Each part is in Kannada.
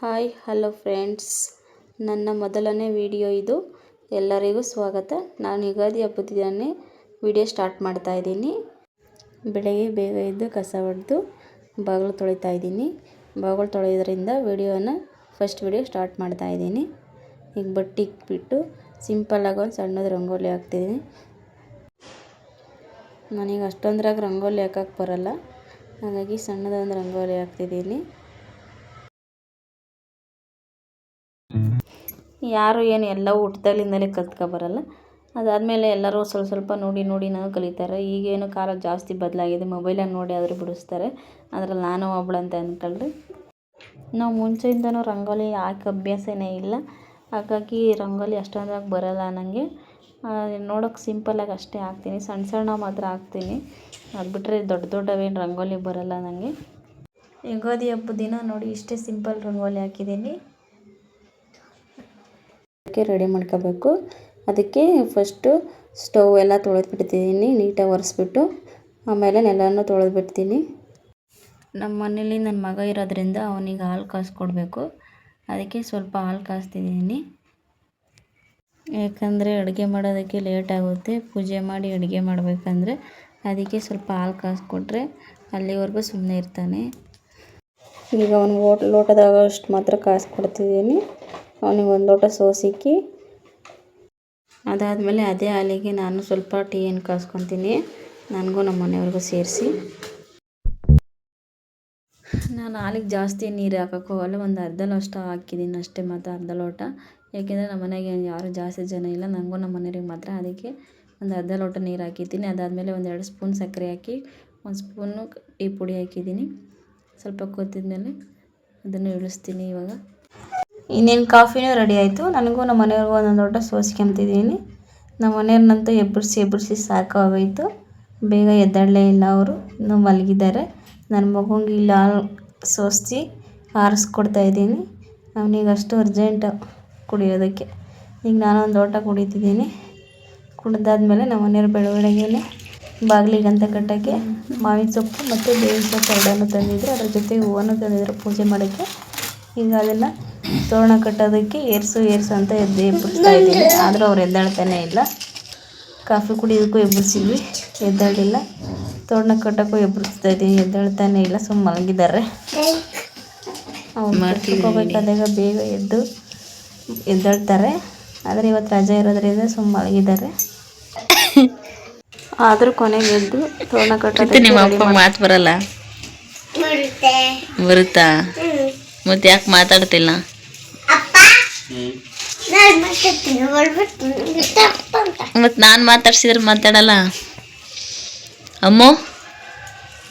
ಹಾಯ್ ಹಲೋ ಫ್ರೆಂಡ್ಸ್, ನನ್ನ ಮೊದಲನೇ ವಿಡಿಯೋ ಇದು. ಎಲ್ಲರಿಗೂ ಸ್ವಾಗತ. ನಾನು ಯುಗಾದಿ ಹಬ್ಬದ ದಿನನೇ ವಿಡಿಯೋ ಸ್ಟಾರ್ಟ್ ಮಾಡ್ತಾ ಇದ್ದೀನಿ. ಬೆಳಗ್ಗೆ ಬೇಗ ಎದ್ದು ಕಸ ಹೊಡೆದು ಬಾಗಿಲು ತೊಳಿತಾ ಇದ್ದೀನಿ. ಬಾಗಿಲು ತೊಳೆಯೋದ್ರಿಂದ ಫಸ್ಟ್ ವಿಡಿಯೋ ಸ್ಟಾರ್ಟ್ ಮಾಡ್ತಾ ಇದ್ದೀನಿ. ಈಗ ಬಟ್ಟೆ ಇಕ್ಬಿಟ್ಟು ಸಿಂಪಲ್ಲಾಗಿ ಒಂದು ಸಣ್ಣದು ರಂಗೋಲಿ ಹಾಕ್ತಿದ್ದೀನಿ. ನನಗೆ ಅಷ್ಟೊಂದ್ರಾಗ ರಂಗೋಲಿ ಹಾಕಕ್ಕೆ ಬರಲ್ಲ, ಹಾಗಾಗಿ ಸಣ್ಣದೊಂದು ರಂಗೋಲಿ ಹಾಕ್ತಿದ್ದೀನಿ. ಯಾರು ಏನು ಎಲ್ಲವೂ ಹುಟ್ಟಿದಾಗಲಿಂದಲೇ ಕಲ್ತ್ಕೊಬರಲ್ಲ. ಅದಾದಮೇಲೆ ಎಲ್ಲರೂ ಸ್ವಲ್ಪ ನೋಡಿ ನಾವು ಕಲಿತಾರೆ. ಈಗೇನು ಕಾಲ ಜಾಸ್ತಿ ಬದಲಾಗಿದೆ, ಮೊಬೈಲಲ್ಲಿ ನೋಡಿ ಆದರೂ ಬಿಡಿಸ್ತಾರೆ. ಅದರಲ್ಲಿ ನಾನು ಒಬ್ಬಳಂತ ಅಂದ್ಕೊಳ್ರಿ. ನಾವು ಮುಂಚೆಯಿಂದನೂ ರಂಗೋಲಿ ಹಾಕಿ ಅಭ್ಯಾಸನೇ ಇಲ್ಲ, ಹಾಗಾಗಿ ರಂಗೋಲಿ ಅಷ್ಟೊಂದಾಗಿ ಬರಲ್ಲ ನನಗೆ. ನೋಡೋಕೆ ಸಿಂಪಲ್ಲಾಗಿ ಅಷ್ಟೇ ಹಾಕ್ತೀನಿ, ಸಣ್ಣ ಮಾತ್ರ ಹಾಕ್ತೀನಿ. ಅದು ಬಿಟ್ಟರೆ ದೊಡ್ಡವೇನು ರಂಗೋಲಿ ಬರಲ್ಲ ನನಗೆ. ಯುಗಾದಿ ಹಬ್ಬದ ದಿನ ನೋಡಿ ಇಷ್ಟೇ ಸಿಂಪಲ್ ರಂಗೋಲಿ ಹಾಕಿದ್ದೀನಿ. ರೆಡಿ ಮಾಡ್ಕೋಬೇಕು. ಅದಕ್ಕೆ ಫಸ್ಟು ಸ್ಟವ್ ಎಲ್ಲ ತೊಳೆದ್ಬಿಡ್ತಿದ್ದೀನಿ, ನೀಟಾಗಿ ಒರೆಸ್ಬಿಟ್ಟು. ಆಮೇಲೆ ನೆಲನೂ ತೊಳೆದ್ಬಿಡ್ತೀನಿ. ನಮ್ಮ ಮನೇಲಿ ನನ್ನ ಮಗ ಇರೋದ್ರಿಂದ ಅವನಿಗೆ ಹಾಲು ಕಾಯಿಸ್ಕೊಡ್ಬೇಕು. ಅದಕ್ಕೆ ಸ್ವಲ್ಪ ಹಾಲು ಕಾಯಿಸ್ತಿದ್ದೀನಿ. ಯಾಕಂದರೆ ಅಡುಗೆ ಮಾಡೋದಕ್ಕೆ ಲೇಟ್ ಆಗುತ್ತೆ, ಪೂಜೆ ಮಾಡಿ ಅಡುಗೆ ಮಾಡಬೇಕಂದ್ರೆ. ಅದಕ್ಕೆ ಸ್ವಲ್ಪ ಹಾಲು ಕಾಯಿಸ್ಕೊಟ್ರೆ ಅಲ್ಲಿವರೆಗೂ ಸುಮ್ಮನೆ ಇರ್ತಾನೆ. ಈಗ ಅವನಿಗೆ ಲೋಟದಾಗ ಅಷ್ಟು ಮಾತ್ರ ಕಾಯಿಸ್ಕೊಡ್ತಿದ್ದೀನಿ. ಅವನಿಗೆ ಒಂದು ಲೋಟ ಸೋಸಿಕ್ಕಿ, ಅದಾದಮೇಲೆ ಅದೇ ಹಾಲಿಗೆ ನಾನು ಸ್ವಲ್ಪ ಟೀಯನ್ನು ಕಾಯಿಸ್ಕೊತೀನಿ, ನನಗೂ ನಮ್ಮ ಮನೆಯವ್ರಿಗೂ ಸೇರಿಸಿ. ನಾನು ಹಾಲಿಗೆ ಜಾಸ್ತಿ ನೀರು ಹಾಕೋಕ್ಕೆ ಹೋಗಲ್ಲ, ಒಂದು ಅರ್ಧ ಲೋಟ ಹಾಕಿದ್ದೀನಿ ಅಷ್ಟೇ, ಮಾತ್ರ ಅರ್ಧ ಲೋಟ. ಯಾಕೆಂದರೆ ನಮ್ಮ ಮನೆಗೆ ಯಾರು ಜಾಸ್ತಿ ಜನ ಇಲ್ಲ, ನನಗೂ ನಮ್ಮ ಮನೆಯವ್ರಿಗೆ ಮಾತ್ರ. ಅದಕ್ಕೆ ಒಂದು ಅರ್ಧ ಲೋಟ ನೀರು ಹಾಕಿದ್ದೀನಿ. ಅದಾದಮೇಲೆ 1-2 ಸ್ಪೂನ್ ಸಕ್ಕರೆ ಹಾಕಿ, 1 ಸ್ಪೂನು ಟೀ ಪುಡಿ ಹಾಕಿದ್ದೀನಿ. ಸ್ವಲ್ಪ ಕೊತ್ತಿದ್ಮೇಲೆ ಅದನ್ನು ಇಳಿಸ್ತೀನಿ. ಇವಾಗ ಇನ್ನೇನು ಕಾಫಿನೂ ರೆಡಿ ಆಯಿತು. ನನಗೂ ನಮ್ಮ ಮನೆಯವ್ರಿಗೂ ಒಂದೊಂದು ಲೋಟ ಸೋಸ್ಕೊಂತಿದ್ದೀನಿ. ನಮ್ಮ ಮನೆಯವ್ರನ್ನಂತೂ ಎಬ್ಬರಿಸಿ ಸಾಕಾಗೋಯಿತು. ಬೇಗ ಎದ್ದೇಳಲೇ ಇಲ್ಲ, ಅವರು ಇನ್ನೂ ಮಲಗಿದ್ದಾರೆ. ನನ್ನ ಮಗುಂಗೆ ಇಲ್ಲಿ ಹಾಲು ಸೋಸಿ ಆರಿಸ್ಕೊಡ್ತಾಯಿದ್ದೀನಿ. ಅವನಿಗೆ ಅಷ್ಟು ಅರ್ಜೆಂಟು ಕುಡಿಯೋದಕ್ಕೆ. ಈಗ ನಾನೊಂದು ಲೋಟ ಕುಡಿತಿದ್ದೀನಿ. ಕುಡಿದಾದ್ಮೇಲೆ ನಮ್ಮ ಮನೆಯವ್ರು ಬೆಳಗ್ಗೆನೇ ಬಾಗಿಲಿಗಂತ ಕಟ್ಟೋಕ್ಕೆ ಮಾವಿನ ಸೊಪ್ಪು ಮತ್ತು ಬೇವಿನ ಸೊಪ್ಪು ಎರಡನ್ನೂ ತಂದಿದ್ರು. ಅದ್ರ ಜೊತೆ ಹೂವನ್ನು ತಂದಿದ್ರು ಪೂಜೆ ಮಾಡೋಕ್ಕೆ. ಈಗ ಅದನ್ನು ತೋರಣ ಕಟ್ಟೋದಕ್ಕೆ ಏರ್ಸು ಅಂತ ಎಬ್ಬರಿಸ್ತಾ ಇದ್ದೀನಿ. ಆದರೂ ಅವ್ರು ಎದ್ದೇಳ್ತಾನೇ ಇಲ್ಲ. ಕಾಫಿ ಕುಡಿಯೋದಕ್ಕೂ ಎಬ್ಬರಿಸಿದ್ವಿ, ಎದ್ದೇಳಿಲ್ಲ. ತೋರಣ ಕಟ್ಟೋಕ್ಕೂ ಎಬ್ಬರಿಸ್ತಾ ಇದ್ದೀನಿ, ಎದ್ದೇಳ್ತಾನೇ ಇಲ್ಲ, ಸುಮ್ಮನೆ ಮಲಗಿದ್ದಾರೆ. ಅವ್ರು ಕಟ್ಕೋಬೇಕಾದಾಗ ಬೇಗ ಎದ್ದೇಳ್ತಾರೆ. ಆದರೆ ಇವತ್ತು ರಜೆ ಇರೋದ್ರಿಂದ ಸುಮ್ಮನೆ ಮಲಗಿದ್ದಾರೆ. ಆದರೂ ಕೊನೆಗೆ ಎದ್ದು ತೋರಣ ಕಟ್ಟೋದಕ್ಕೆ ನಿಮ್ಮ ಅಪ್ಪ ಮಾತು ಬರಲ್ಲ? ಬರುತ್ತಾ? ಮತ್ತೆ ಯಾಕೆ ಮಾತಾಡ್ತಿಲ್ಲ? ಮತ್ತು ನಾನು ಮಾತಾಡ್ಸಿದ್ರೆ ಮಾತಾಡಲ್ಲ? ಅಮ್ಮೋ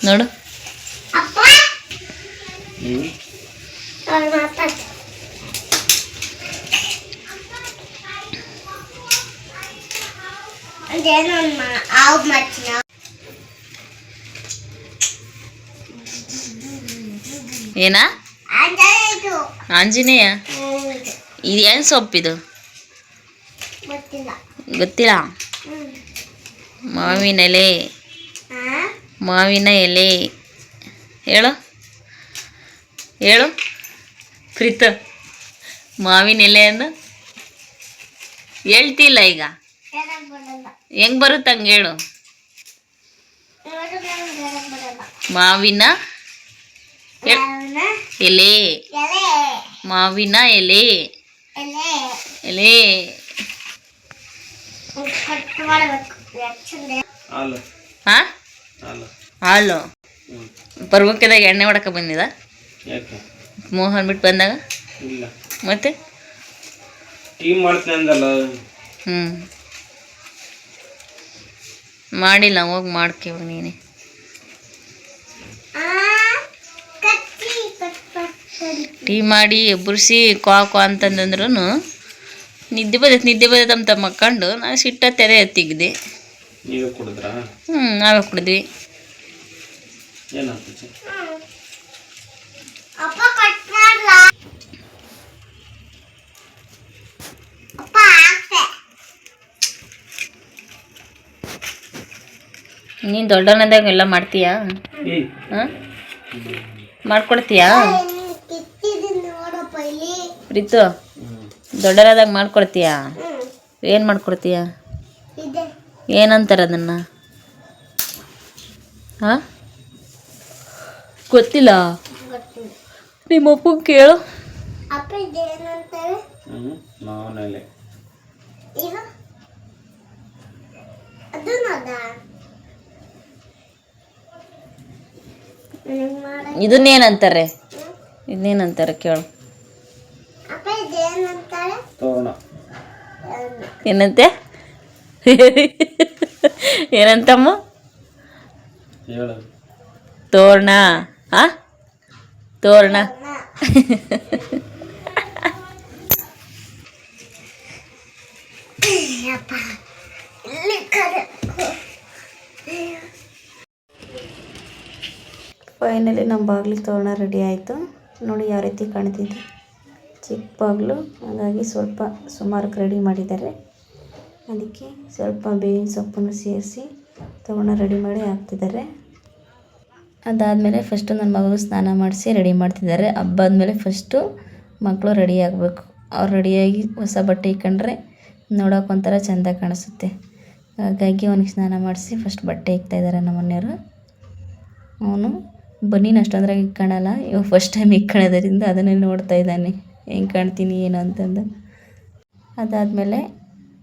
ನೋಡು, ಏನಾ ಆಂಜನೇಯ? ಇದು ಏನು ಸೊಪ್ಪಿದು? ಗೊತ್ತಿಲ್ಲ. ಮಾವಿನ ಎಲೆ ಹೇಳು ಪ್ರೀತ. ಮಾವಿನ ಎಲೆ ಅಂದು ಹೇಳ್ತಿಲ್ಲ. ಈಗ ಹೆಂಗೆ ಬರುತ್ತೆ ಹಂಗೆ ಹೇಳು. ಮಾವಿನ ಎಲೆ, ಮಾವಿನ ಎಲೆ. ಹಾಲು ಪರ್ವಕ್ಕೆದಾಗ ಎಣ್ಣೆ ಹೊಡಕ ಬಂದಿದ ಮೋಹನ್ ಬಿಟ್ಟು ಬಂದಾಗ. ಮತ್ತೆ ಮಾಡಿಲ್ಲ, ಹೋಗಿ ಮಾಡ್ಕೇವ ನೀನೆ. ಟೀ ಮಾಡಿ ಎಬ್ಬರಿಸಿ ಕ್ವಾ ಅಂತಂದಂದ್ರೂ ನಿದ್ದೆ ಬದೈತೆ ಮಕ್ಕಂಡು ನಾನು ಸಿಟ್ಟ ತೆರೆ ಎತ್ತಿಗ್ದೆ. ನಾವೇ ಕುಡಿದ್ವಿ. ನೀನು ದೊಡ್ಡವನದಾಗ ಎಲ್ಲ ಮಾಡ್ತೀಯಾ? ಮಾಡ್ಕೊಡ್ತೀಯಾ? ಪ್ರೀತು ದೊಡ್ಡರಾದಾಗ ಮಾಡ್ಕೊಡ್ತೀಯ? ಏನು ಮಾಡ್ಕೊಡ್ತೀಯ? ಏನಂತಾರೆ ಅದನ್ನು? ಹಾಂ, ಗೊತ್ತಿಲ್ಲ. ನಿಮ್ಮ ಅಪ್ಪನ ಕೇಳು. ಇದನ್ನೇನಂತಾರೆ? ಇದನ್ನೇನಂತಾರೆ ಕೇಳು. ಏನಂತೆ? ಏನಂತಮ್ಮ? ತೋರಣ. ಆ ತೋರಣ. ಫೈನಲಿ ನಮ್ಮ ಬಾಗಿಲಿಗೆ ತೋರಣ ರೆಡಿ ಆಯಿತು. ನೋಡಿ ಯಾವ ರೀತಿ ಕಾಣ್ತಿದೆ, ಚಿಕ್ಕ ಬಾಗಿಲು. ಹಾಗಾಗಿ ಸ್ವಲ್ಪ ಸುಮಾರಕ್ಕೆ ರೆಡಿ ಮಾಡಿದ್ದಾರೆ. ಅದಕ್ಕೆ ಸ್ವಲ್ಪ ಬೇವಿನ ಸೊಪ್ಪನ್ನು ಸೇರಿಸಿ ತೋರಣ ರೆಡಿ ಮಾಡಿ ಹಾಕ್ತಿದ್ದಾರೆ. ಅದಾದಮೇಲೆ ಫಸ್ಟು ನನ್ನ ಮಗಳು ಸ್ನಾನ ಮಾಡಿಸಿ ರೆಡಿ ಮಾಡ್ತಿದ್ದಾರೆ. ಹಬ್ಬ ಆದಮೇಲೆ ಫಸ್ಟು ಮಕ್ಕಳು ರೆಡಿ ಆಗಬೇಕು. ಅವ್ರು ರೆಡಿಯಾಗಿ ಹೊಸ ಬಟ್ಟೆ ಇಕ್ಕೊಂಡ್ರೆ ನೋಡೋಕೆ ಒಂಥರ ಚೆಂದ ಕಾಣಿಸುತ್ತೆ. ಹಾಗಾಗಿ ಅವನಿಗೆ ಸ್ನಾನ ಮಾಡಿಸಿ ಫಸ್ಟ್ ಬಟ್ಟೆ ಇಕ್ತಾಯಿದ್ದಾರೆ ನಮ್ಮ ಮನೆಯವರು. ಅವನು ಬನ್ನೀನು ಅಷ್ಟೊಂದ್ರಾಗ ಇಕ್ಕೊಳ್ಳಲ್ಲ. ಇವಾಗ ಫಸ್ಟ್ ಟೈಮ್ ಇಕ್ಕೊಳ್ಳೋದ್ರಿಂದ ಅದನ್ನೇ ನೋಡ್ತಾ ಇದ್ದಾನೆ, ಹೆಂಗೆ ಕಾಣ್ತೀನಿ ಏನು ಅಂತಂದು. ಅದಾದಮೇಲೆ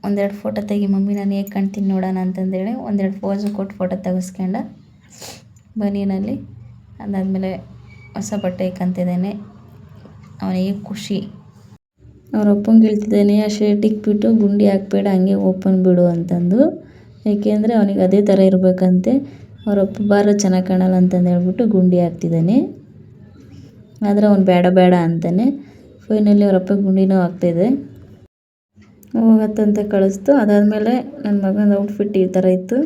ಒಂದೆರಡು ಫೋಟೋ ತೆಗಿ ಮಮ್ಮಿ, ನಾನು ಹೇಗೆ ಕಾಣ್ತೀನಿ ನೋಡೋಣ ಅಂತಂದೇಳಿ ಒಂದೆರಡು ಪೋಸು ಕೊಟ್ಟು ಫೋಟೋ ತೆಗೆಸ್ಕೊಂಡ ಬನೀನಲ್ಲಿ. ಅದಾದಮೇಲೆ ಹೊಸ ಬಟ್ಟೆ ಇಕ್ಕಂತಿದ್ದಾನೆ. ಅವನಿಗೆ ಖುಷಿ. ಅವ್ರ ಅಪ್ಪಂಗೆ ಹೇಳ್ತಿದ್ದಾನೆ, ಆ ಶರ್ಟ್ ಇಕ್ಬಿಟ್ಟು ಗುಂಡಿ ಹಾಕ್ಬೇಡ, ಹಂಗೆ ಓಪನ್ ಬಿಡು ಅಂತಂದು. ಏಕೆಂದರೆ ಅವನಿಗೆ ಅದೇ ಥರ ಇರಬೇಕಂತೆ. ಅವರಪ್ಪ ಬಾರ ಚೆನ್ನಾಗಿ ಕಾಣಲ್ಲ ಅಂತಂದು ಹೇಳ್ಬಿಟ್ಟು ಗುಂಡಿ ಹಾಕ್ತಿದ್ದಾನೆ. ಆದರೆ ಅವ್ನು ಬೇಡ ಬೇಡ ಅಂತಾನೆ. ಫೈನಲಿ ಅವರಪ್ಪ ಗುಂಡಿನೂ ಆಗ್ತಾಯಿದೆ. ಹೋಗತ್ತಂತ ಕಳಿಸ್ತು. ಅದಾದಮೇಲೆ ನನ್ನ ಮಗನ ಔಟ್ಫಿಟ್ ಈ ಥರ ಇತ್ತು.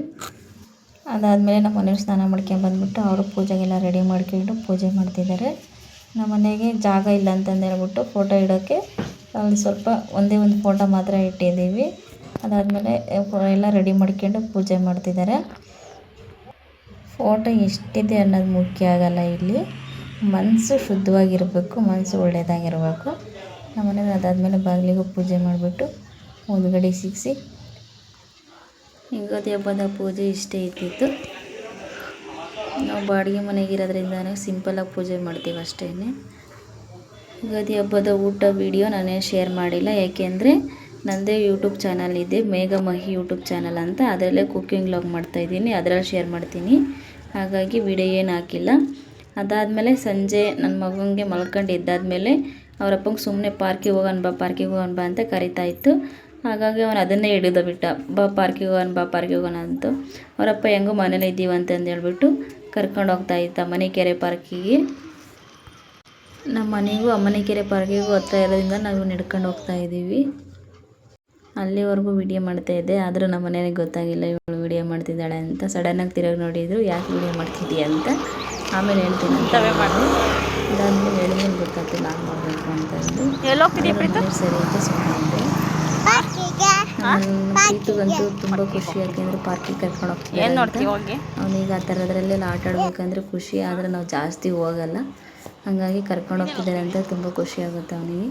ಅದಾದಮೇಲೆ ನಮ್ಮ ಮನೆಯವ್ರು ಸ್ನಾನ ಮಾಡ್ಕೊಂಬಂದ್ಬಿಟ್ಟು ಅವರು ಪೂಜೆಗೆಲ್ಲ ರೆಡಿ ಮಾಡ್ಕೊಂಡು ಪೂಜೆ ಮಾಡ್ತಿದ್ದಾರೆ. ನಮ್ಮ ಮನೆಗೆ ಜಾಗ ಇಲ್ಲ ಅಂತಂದು ಹೇಳ್ಬಿಟ್ಟು ಫೋಟೋ ಇಡೋಕ್ಕೆ ಅಲ್ಲಿ ಸ್ವಲ್ಪ ಒಂದೇ ಒಂದು ಫೋಟೋ ಮಾತ್ರ ಇಟ್ಟಿದ್ದೀವಿ. ಅದಾದಮೇಲೆ ಎಲ್ಲ ರೆಡಿ ಮಾಡ್ಕೊಂಡು ಪೂಜೆ ಮಾಡ್ತಿದ್ದಾರೆ. ಫೋಟೋ ಎಷ್ಟಿದೆ ಅನ್ನೋದು ಮುಖ್ಯ ಆಗಲ್ಲ ಇಲ್ಲಿ, ಮನಸ್ಸು ಶುದ್ಧವಾಗಿರಬೇಕು, ಮನಸ್ಸು ಒಳ್ಳೆಯದಾಗಿರಬೇಕು. ನಮ್ಮ ಮನೆಯವ್ರು ಅದಾದಮೇಲೆ ಬಾಗಿಲಿಗೂ ಪೂಜೆ ಮಾಡಿಬಿಟ್ಟು ಮುಂದ್ಗಡೆ ಸಿಗಿಸಿ ಯುಗಾದಿ ಹಬ್ಬದ ಪೂಜೆ ಇಷ್ಟೇ ಇದ್ದಿತ್ತು. ನಾವು ಬಾಡಿಗೆ ಮನೆಗಿರೋದ್ರಿಂದನೇ ಸಿಂಪಲಾಗಿ ಪೂಜೆ ಮಾಡ್ತೀವಿ ಅಷ್ಟೇ. ಯುಗಾದಿ ಹಬ್ಬದ ಊಟ ವೀಡಿಯೋ ನಾನೇ ಶೇರ್ ಮಾಡಿಲ್ಲ, ಯಾಕೆಂದರೆ ನನ್ನದೇ ಯೂಟ್ಯೂಬ್ ಚಾನಲ್ ಇದೆ, ಮೇಘಮಹಿ ಯೂಟ್ಯೂಬ್ ಚಾನಲ್ ಅಂತ. ಅದರಲ್ಲೇ ಕುಕ್ಕಿಂಗ್ ವ್ಲಾಗ್ ಮಾಡ್ತಾಯಿದ್ದೀನಿ, ಅದರಲ್ಲಿ ಶೇರ್ ಮಾಡ್ತೀನಿ. ಹಾಗಾಗಿ ವಿಡಿಯೋ ಏನು ಹಾಕಿಲ್ಲ. ಅದಾದಮೇಲೆ ಸಂಜೆ ನನ್ನ ಮಗನಿಗೆ ಮಲ್ಕೊಂಡು ಎದ್ದಾದಮೇಲೆ ಅವರಪ್ಪಂಗೆ ಸುಮ್ಮನೆ ಪಾರ್ಕಿಗೆ ಹೋಗೋಣ ಬಾ ಅಂತ ಕರಿತಾ ಇತ್ತು. ಹಾಗಾಗಿ ಅವನು ಅದನ್ನೇ ಹಿಡಿದು ಬಿಟ್ಟ, ಬಾ ಪಾರ್ಕಿಗೆ ಹೋಗೋಣ ಅಂತ. ಅವರಪ್ಪ ಹೆಂಗೋ ಮನೇಲಿ ಇದ್ದೀವಿ ಅಂತಂದು ಹೇಳ್ಬಿಟ್ಟು ಕರ್ಕೊಂಡು ಹೋಗ್ತಾ ಇದ್ದ ಅಮ್ಮನಿಕೆರೆ ಪಾರ್ಕಿಗೆ. ನಮ್ಮ ಮನೆಗೂ ಅಮ್ಮನಿಕೆರೆ ಪಾರ್ಕಿಗೂ ಹತ್ರ ಇರೋದ್ರಿಂದ ನಾವು ನಡ್ಕೊಂಡು ಹೋಗ್ತಾ ಇದ್ದೀವಿ. ಅಲ್ಲಿವರೆಗೂ ವಿಡಿಯೋ ಮಾಡ್ತಾಯಿದ್ದೆ, ಆದರೂ ನಮ್ಮ ಮನೆಯವ್ರಿಗೆ ಗೊತ್ತಾಗಿಲ್ಲ ಇವಳು ವಿಡಿಯೋ ಮಾಡ್ತಿದ್ದಾಳೆ ಅಂತ. ಸಡನ್ನಾಗಿ ತಿರುಗಿ ನೋಡಿದ್ರು, ಯಾಕೆ ವಿಡಿಯೋ ಮಾಡ್ತಿದ್ದೀಯ ಅಂತ. ಆಮೇಲೆ ಹೇಳ್ತೀನಿ ಅಂತವೇ ಮಾಡಿ. ಅದಾದಮೇಲೆ ಹೇಳಿದ್ಮೇಲೆ ಗೊತ್ತಾಗ್ತು ಲಾಗ್ ಮಾಡಬೇಕು ಅಂತಂದು. ಸರಿ ಅಂತ ಸುಮ್ಮನೆ ಪ್ರೀತಿಗಂತೂ ತುಂಬ ಖುಷಿ, ಯಾಕೆಂದರೆ ಪಾರ್ಕಿಗೆ ಕರ್ಕೊಂಡು ಹೋಗ್ತೀವಿ. ಅವನಿಗೆ ಆ ಥರದ್ರಲ್ಲೆಲ್ಲ ಆಟ ಆಡಬೇಕಂದ್ರೆ ಖುಷಿ, ಆದರೆ ನಾವು ಜಾಸ್ತಿ ಹೋಗಲ್ಲ. ಹಾಗಾಗಿ ಕರ್ಕೊಂಡು ಹೋಗ್ತಿದ್ದಾರೆ ಅಂತ ತುಂಬ ಖುಷಿ ಆಗುತ್ತೆ ಅವನಿಗೆ.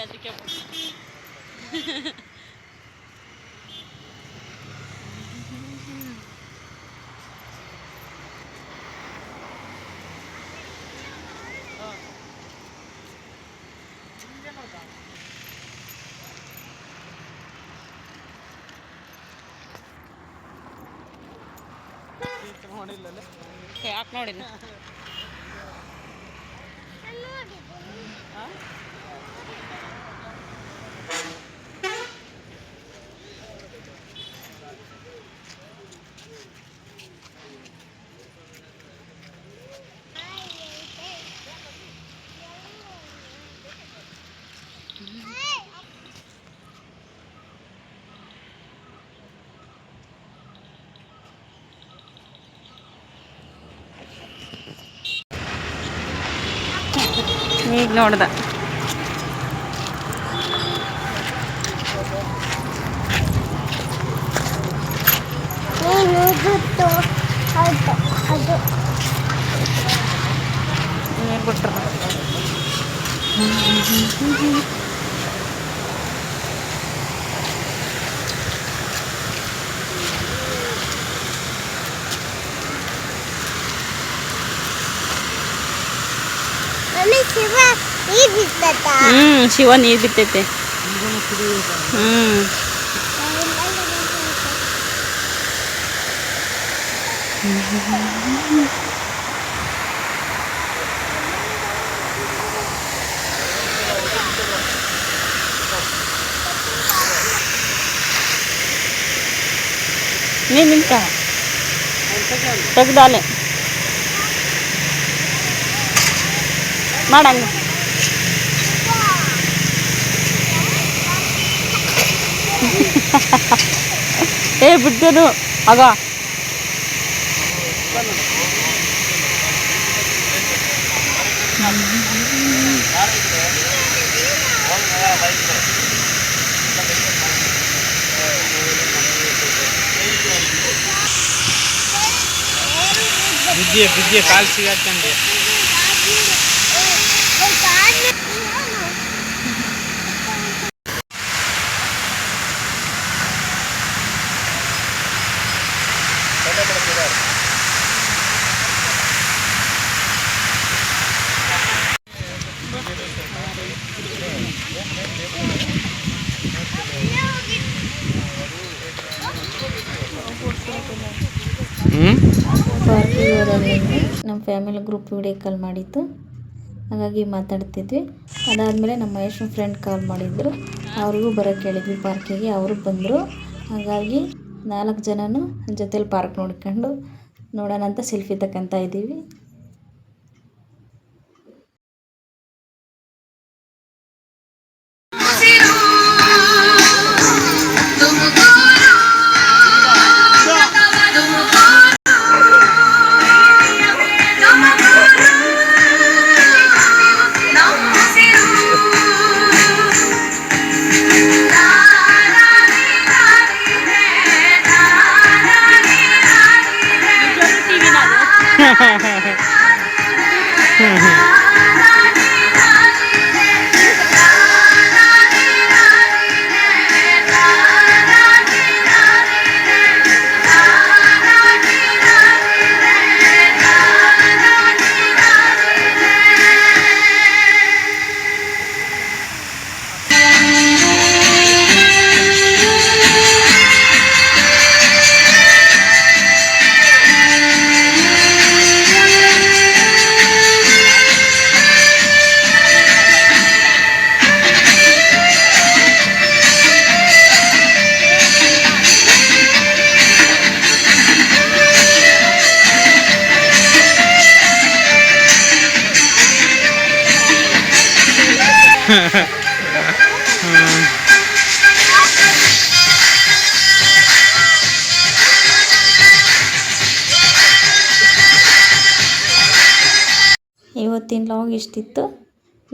ಅದಕ್ಕೆ ಯಾಕೆ ನೋಡಿನ ಈಗ ನೋಡ್ದ ನೀರು ಬಿಟ್ರ ಶಿವ ನೀರು ಬಿತ್ತೈತೆ ನೀನು ನಿಂತ ತೆಗ್ದಾಲೆ ಮಾಡಂಗ ಏ ಬಿಡ್ತೇನು ಆಗ ಬಿದ್ದೆ ಕಾಲು ಸಿಗತ್ತಂడి ಪಾರ್ಕಿಗೆ ಹೋದಾಗಲಿಂದ ನಮ್ಮ ಫ್ಯಾಮಿಲಿ ಗ್ರೂಪ್ ವಿಡಿಯೋ ಕಾಲ್ ಮಾಡಿತ್ತು, ಹಾಗಾಗಿ ಮಾತಾಡ್ತಿದ್ವಿ. ಅದಾದಮೇಲೆ ನಮ್ಮ ಮಹೇಶ್ನ ಫ್ರೆಂಡ್ ಕಾಲ್ ಮಾಡಿದ್ರು, ಅವ್ರಿಗೂ ಬರೋಕ್ಕೆ ಹೇಳಿದ್ವಿ ಪಾರ್ಕಿಗೆ. ಅವರು ಬಂದರು. ಹಾಗಾಗಿ 4 ಜನನೂ ಜೊತೇಲಿ ಪಾರ್ಕ್ ನೋಡ್ಕೊಂಡು ನೋಡೋಣ ಅಂತ ಸೆಲ್ಫಿ ತಗೊತಾ ಇದ್ದೀವಿ. ಇವತ್ತಿನ ಲಾಗ್ ಇಷ್ಟಿತ್ತು.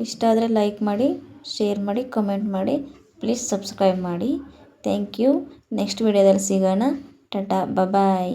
ಇಷ್ಟ ಆದರೆ ಲೈಕ್ ಮಾಡಿ, ಶೇರ್ ಮಾಡಿ, ಕಮೆಂಟ್ ಮಾಡಿ, ಪ್ಲೀಸ್ ಸಬ್ಸ್ಕ್ರೈಬ್ ಮಾಡಿ. Thank you. ನೆಕ್ಸ್ಟ್ ವಿಡಿಯೋದಲ್ಲಿ ಸಿಗೋಣ. ಟಾಟಾ, ಬಾಯ್.